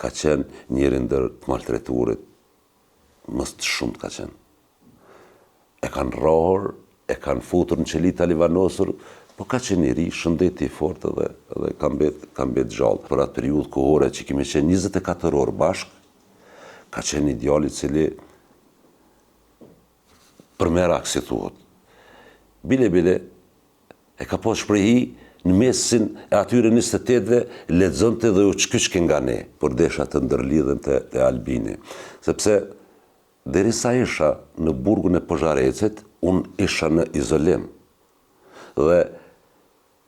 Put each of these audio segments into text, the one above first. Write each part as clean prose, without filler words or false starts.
ka qenë njëri ndër të maltreturit, mës të shumë ka qenë. E kanë rrohur, e kanë futur në qeli talivanosur, po ka qenë njëri shëndeti i fortë dhe ka mbet gjallë. Për atë periudhë kohore që kemi qenë 24 orë bashkë, ka qenë ideali cili përmerak, si thuhet. Bile, e ka pas shprehi në mesin e atyre 28-ve, lexonte dhe u çkyçke nga ne, por desha të ndërlidhem te Albini. Sepse derisa isha në burgun e Pozharecit, unë isha në izolim. Dhe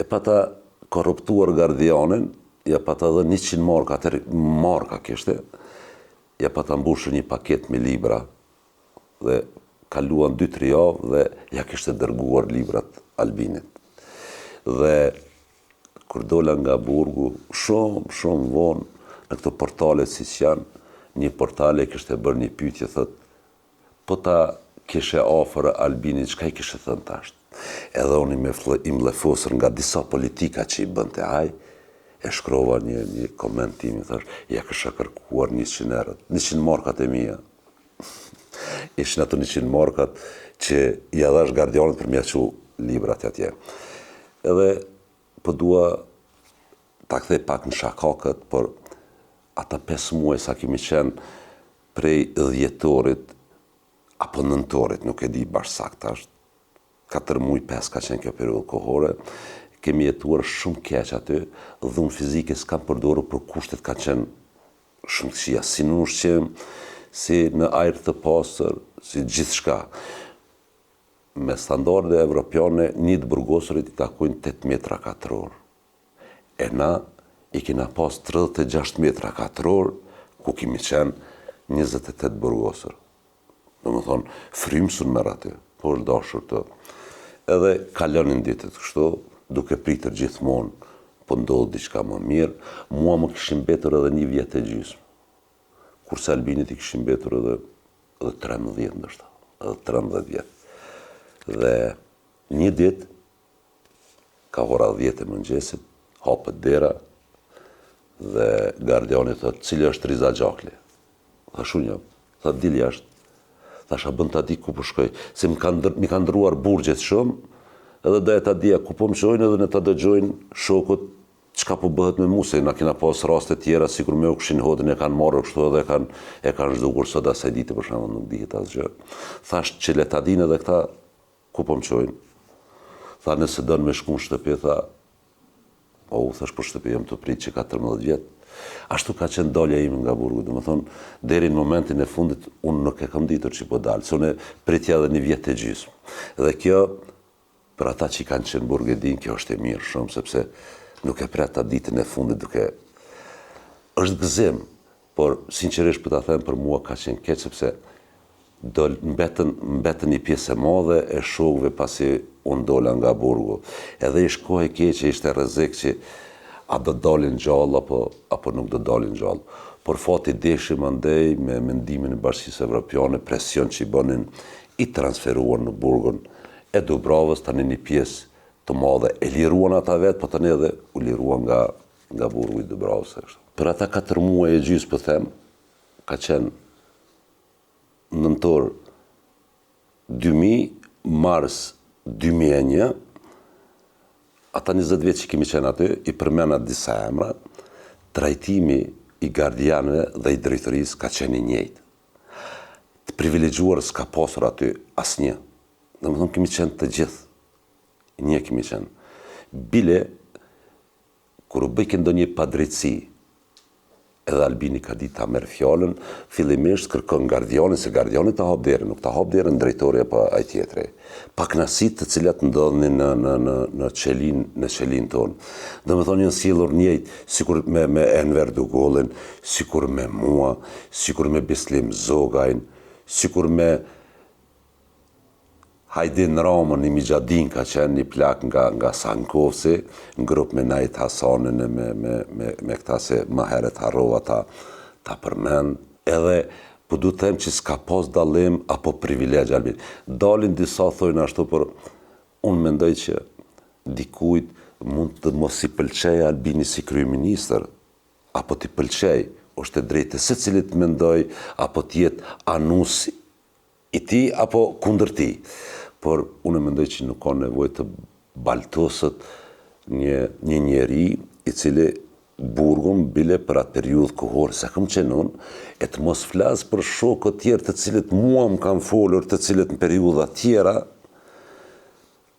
e pata korruptuar gardianin, ja pata dhe 100 marka, marka kishte, ja pata mbushur një paket me libra, dhe kaluan 2-3 javë dhe ja kishte dërguar librat Albinit. Dhe kur dola nga burgu, shumë vonë, në këto portale si që janë, një portale kishte bërë një pyetje, thot, po ta kishe afër Albinit, çka i kishe thënë tash? Edhe unë i mlefosur nga disa politika që i bënte ai, e shkrova një koment tim, thash, ja kisha kërkuar 100 euro, 100 markat e mia. Ishin ato 100 markat që i dhash gardianit për mja që librat atje. Edhe po dua ta kthej pak në shakakët, por ata 5 muaj sa kemi qenë prej 10-torit apo 9-torit, nuk e di bashkësakt tash, 4 muaj 5 ka qenë kjo periudhë kohore, kemi jetuar shumë keq aty, dhunë fizike s'kam përdorur, por kushtet ka qenë shumë këqija, si në ushqim, si në ajër të pastër, si gjithçka. Me standarde evropiane, një të burgosurit i takojnë 8 metra katror. E na i kena pas 36 metra katror, ku kemi qenë 28 burgosur. Do më thonë, frymësun merr aty, por dashur të. Edhe kalonin ditët kështu, duke pritër gjithmonë, po ndodh diçka më mirë, mua më kishin mbetur edhe 1 vjet e gjysmë. Kurse Albinit i kishin mbetur edhe 13 ndoshta, edhe 13 vjet. Dhe një ditë, ka ora 10 e mëngjesit, hapet dera, dhe gardiani thot, cili është Riza Gjakli? Thash unë jam, thot dil jashtë. Thasha bën ta di ku po shkoj, se mi kanë ndruar burgjet shumë, edhe doja ta dija ku po më çojnë edhe në ta dëgjojnë shokut çka po bëhet me mua, se na kena pas raste tjera, sikur me u kishin hodën e kanë marrë kështu edhe e kanë zhdukur sot asaj dite për shembull, nuk dihet asgjë. Thash që le ta dinë edhe këta ku po më çojnë. Tha nëse don me shku në shtëpi, tha, thash për shtëpi jam të prit që 14 vjet. Ashtu ka qenë dalja ime nga burgu, dhe më thonë, deri në momentin e fundit, unë nuk e kam ditur që po dalë, se unë pritja edhe 1 vjet e gjysmë. Dhe kjo, për ata që i kanë qenë burgedin, kjo është e mirë shumë, sepse nuk e pret ta ditën e fundit duke... është gëzim, por sinqerisht për ta them për mua ka qenë keq, sepse mbetën një pjesë e madhe e shokëve pasi unë dola nga burgu. Edhe ishte kohë e keqe, ishte rrezik që a do dalin gjallë apo nuk do dalin gjallë. Por fati deshi mandej me mendimin e Bashkisë Evropiane, presion që i bënin, i transferuan në burgun e Dubravës, tani një pjesë të madhe e liruan ata vetë, po tani edhe u liruan nga burgu i Dubravës. Për ata 4 muaj e gjysmë, po them, ka qenë nëntor 2000, mars 2001, ata 20 vjetë që kemi qenë aty, i përmena disa emra, trajtimi i gardianëve dhe i drejtorisë ka qenë i njëjtë. Të privilegjuar s'ka pasur aty asnjë. Dhe më thonë kemi qenë të gjithë, një kemi qenë. Bile, kur u bëjke ndonjë padrejtësi, edhe Albini ka ditë ta merr fjalën, fillimisht kërkon gardianin, se gardiani ta hap derën, nuk ta hap derën drejtori apo ai tjetri. Pakënaqësitë të cilat ndodhin në qelin tonë. Domethënë janë sjellur njëjtë, sikur me Enver Dugollin, sikur me mua, sikur me Bislim Zogajn, sikur me Hajdin Ramën, një Mijadin ka qenë një plak nga Sankovci, në grup me Najt Hasanin, me këta se më heret harrova ta përmend. Edhe, po du të them që s'ka pas dallim apo privilegj Albin. Dalin disa thojnë ashtu, por unë mendoj që dikujt mund të mos i pëlqej Albini si kryeministër, apo t'i pëlqej është e drejtë se cilit mendoj, apo tjetë anus i ti, apo kundër ti. Por unë mendoj që nuk ka nevojë të baltosët një njeri i cili burgun bile për atë periudhë kohore, sa kam qenë unë, e të mos flasë për shokët tjerë të cilët mua më kanë folur, të cilët në periudha tjera,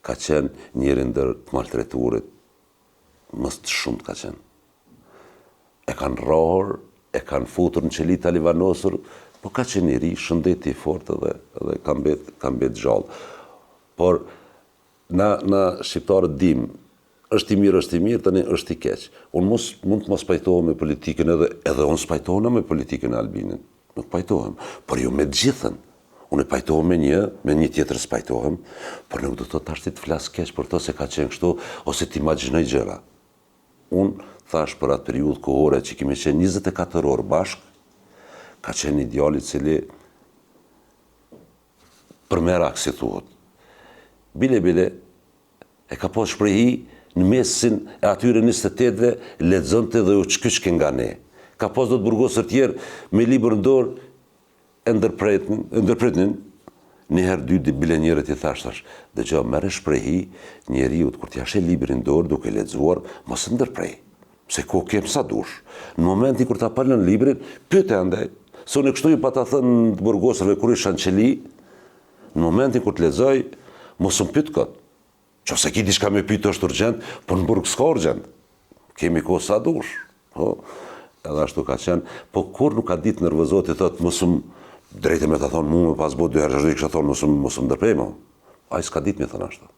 ka qenë njëri ndër të maltreturit, mës të shumë ka qenë. E kanë rrahur, e kanë futur në qelita livanosur, po ka qenë njëri, shëndeti i fortë edhe kam bet gjallë. Por, na shqiptarët dim, është i mirë, tani është i keq. Unë mund të mos pajtohem me politikën edhe unë spajtohem me politikën e Albinin. Nuk pajtohem, por jo me gjithën. Unë e pajtohem me një tjetër spajtohem, por nuk do të thashti të flasë keq për to se ka qenë kështu, ose të imagjinoj gjëra. Unë thash për atë periudhë kohore që kemi qenë 24 orë bashkë, ka qenë ideali cili përmerak, si thuhet. Bile, e ka pas shprehi në mesin e atyre 28-ve, lexonte dhe u çkyçke nga ne. Ka pas do të burgosër tjerë me libër në dorë, e ndërpretnin, njëherë dy bile njerët i thash, dhe gjë mere shprehi njeriut, kur t'ja she librin në dorë, duke lexuar, mos ndërprej, se ko kem sa dush. Në momenti kur ta palën librin, pyete andaj, se unë kështu ju pa ta thënë të burgosërve kur isha në qeli, në momentin kur të lexoj, mos më pyet këtë. Qose ki diçka me pyet është urgjent, po në burg s'ka urgjent. Kemi kohë sa dush. Edhe ashtu ka qenë, po kur nuk ka ditë nervozoti thotë mos më drejtë me ta thonë mua me pas bo 2 herë 6 ditë, kështu thonë mos më ndërprej më. Ai s'ka ditë me thënë ashtu.